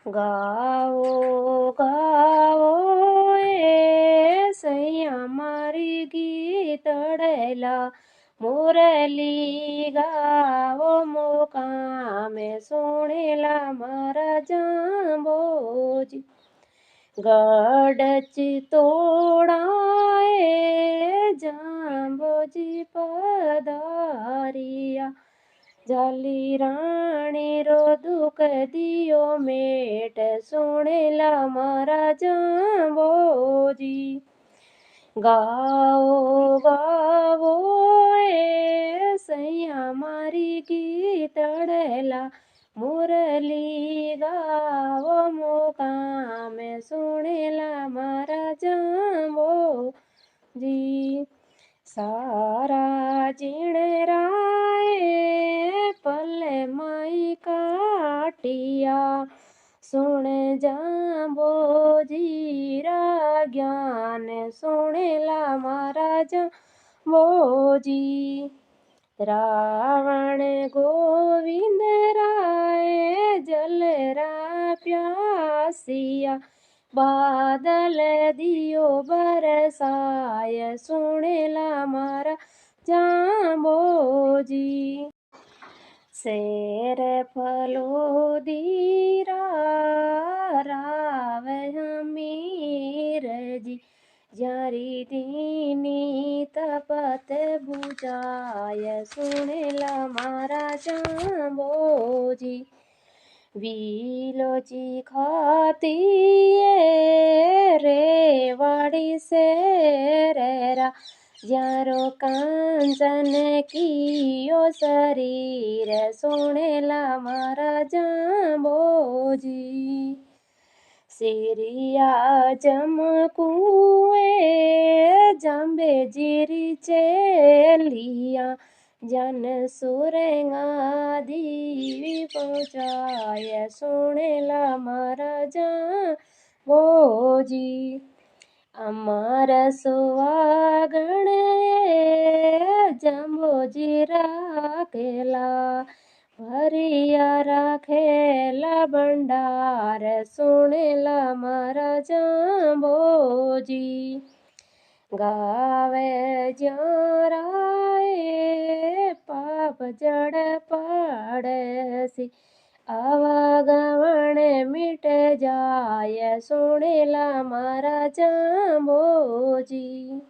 ગાવો ગાવો એ સૈયા મારી ગીતડેલા મુરલી ગાવો મોકામે સુણેલા મારા જાંબોજી ગડચ તોડાએ જાંબોજી પધારિયા જાલી રાણી રો દુઃખ દિયો મેટ સુણેલા મારા જાંબોજી ગાઓ ગાવો એ સૈયા મારી ગીતડેલા મુરલી ગાવો મોકામે સુણેલા મારા જાંબોજી સારા જીણરાએ પલ્લે માઈ કાટિયા સુણે જાંબોજી રાગ્યાન સુણેલા મારા જાંબોજી રાવણ ગોવિંદ રાય જલરા પ્યાસિયા બાદલ દિયો બરસાય સુણેલા મારા જાંબોજી શેર ફલોદીરા રાવે હમીરજી જારી દીની તપત બુજાય સુણેલા મારા જાંબોજી વીલોજી ખાતી રે વાડી સે રેરા જ્યારો કાંચન કિયો શરીર સુણેલા મારા જાંબોજી સિરિયા ચમકુએ જાંબે જીરી ચેલિયા જન સુરેંગા દીવી પહોંચાય સુણેલા મારા જાંબોજી અમાર સુવાગણ જાંબોજી રાખેલા ભરિયા રાખેલા ભંડાર સુણેલા મારા જાંબોજી ગાવે જ્યાં પાપ જડ પાડસી આવા ગવણ મીટ જાય સુણેલા મારા જાંબોજી